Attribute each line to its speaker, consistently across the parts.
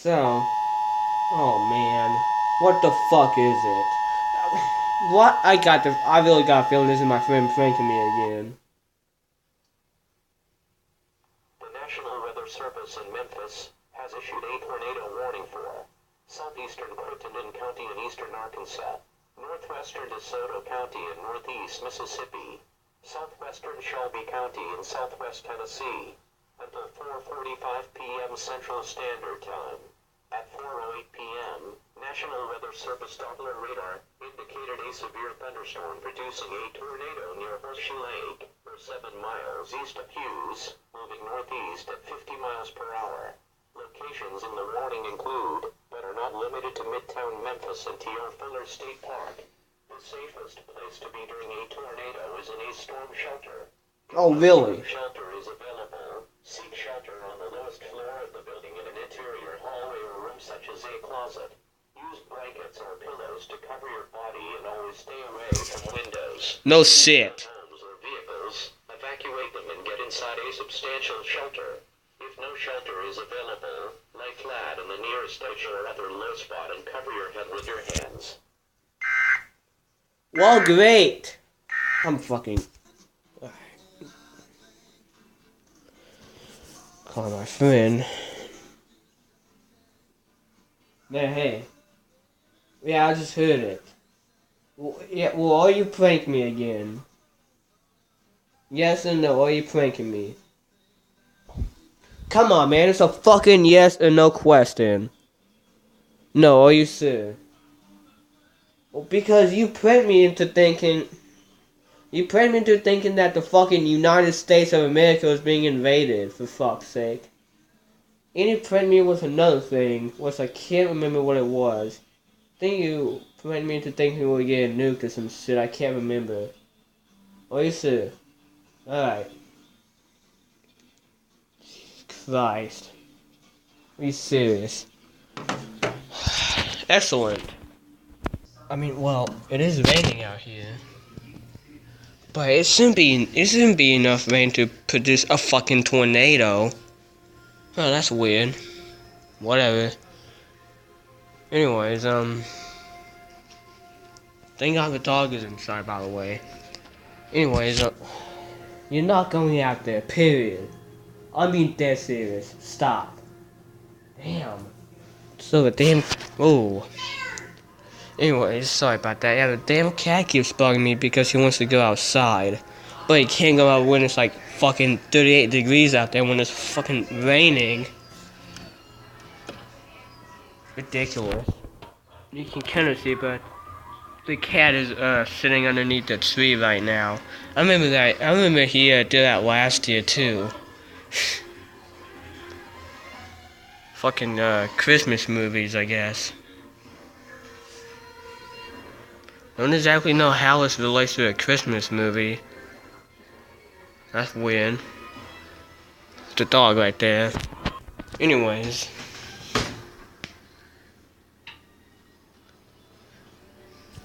Speaker 1: So, oh man, what the fuck is it? What? I really got a feeling this is my friend pranking me again.
Speaker 2: The National Weather Service in Memphis has issued a tornado warning for southeastern Crittenden County in eastern Arkansas, northwestern DeSoto County in northeast Mississippi, southwestern Shelby County in southwest Tennessee, until 4:45 p.m. Central Standard Time. At 4:08 p.m., National Weather Service Doppler radar indicated a severe thunderstorm producing a tornado near Horseshoe Lake, 7 miles east of Hughes, moving northeast at 50 miles per hour. Locations in the warning include, but are not limited to Midtown Memphis and T.R. Fuller State Park. The safest place to be during a tornado is in a storm shelter.
Speaker 1: Oh, really?
Speaker 2: If shelter is available, seek shelter on the lowest floor of the building in an interior hallway or room such as a closet. Use blankets or pillows to cover your body and always stay away from windows.
Speaker 1: No shit.
Speaker 2: Homes or vehicles, evacuate them and get inside a substantial shelter. If no shelter is available, lay flat in the nearest ditch or other low spot and cover your head with your hands.
Speaker 1: Well, great. I'm fucking... Call my friend. Yeah, hey. Yeah, I just heard it. Well, are you pranking me again? Yes or no, are you pranking me? Come on, man, it's a fucking yes or no question. No, are you sure? Well, because you pranked me into thinking... You pranked me into thinking that the fucking United States of America was being invaded, for fuck's sake. And you pranked me with another thing, which I can't remember what it was. I think you pranked me into thinking we were getting nuked or some shit, I can't remember. Are you sure? Alright. Jesus Christ. Are you serious? Excellent. I mean, well, it is raining out here. But it shouldn't be enough rain to produce a fucking tornado. Oh, that's weird. Whatever. Anyways, thank God the dog is inside, by the way. Anyways, you're not going out there, period. I mean dead serious. Stop. Damn. So the damn... Oh. Anyways, sorry about that. Yeah, the damn cat keeps bugging me because he wants to go outside. But he can't go out when it's like fucking 38 degrees out there when it's fucking raining. Ridiculous. You can kind of see, but the cat is sitting underneath the tree right now. I remember that. I remember he did that last year too. Fucking Christmas movies, I guess. I don't exactly know how this relates to a Christmas movie. That's weird. It's a dog right there. Anyways.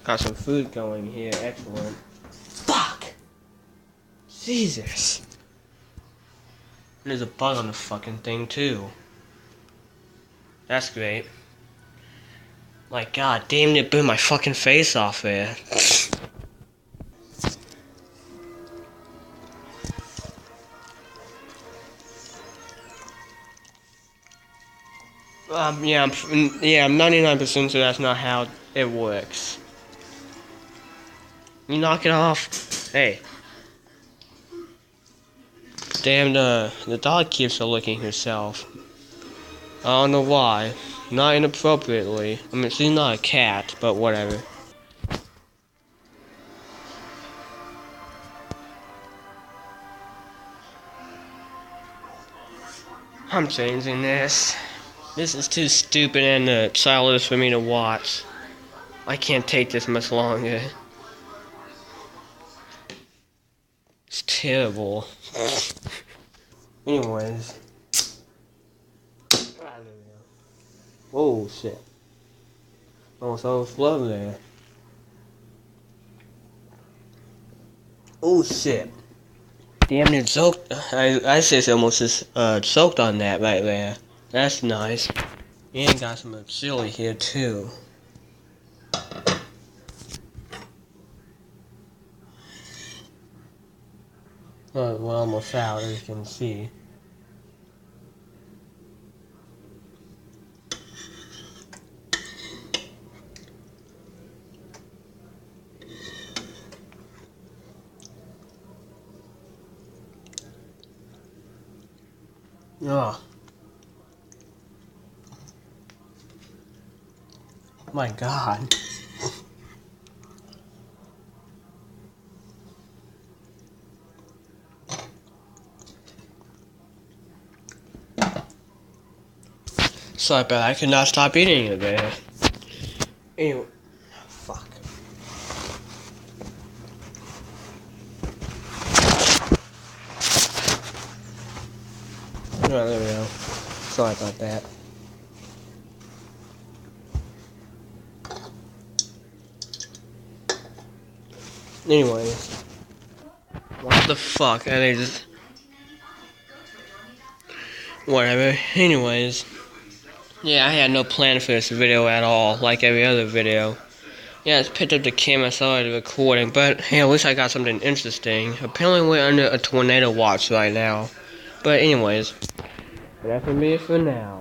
Speaker 1: Got some food going here. Excellent. Fuck! Jesus. And there's a bug on the fucking thing too. That's great. Like, god damn it, blew my fucking face off there. Yeah, I'm 99% sure that's not how it works. You knock it off. Hey. Damn, the dog keeps licking herself. I don't know why. Not inappropriately. I mean, she's not a cat, but whatever. I'm changing this. This is too stupid and childish for me to watch. I can't take this much longer. It's terrible. Anyways. Oh shit. Oh, so slow there. Oh shit. Damn it, soaked. I say it's almost just soaked on that right there. That's nice. And got some chili here too. Well, we're almost out, as you can see. Oh. My God. Sorry, but I could not stop eating it, man. Anyway, fuck. Oh, there we go. Sorry about that. Anyways. What the fuck? I just... Whatever. Anyways. Yeah, I had no plan for this video at all, like every other video. Yeah, I just picked up the camera, started recording, but hey, at least I got something interesting. Apparently we're under a tornado watch right now. But anyways, that's gonna be it for now.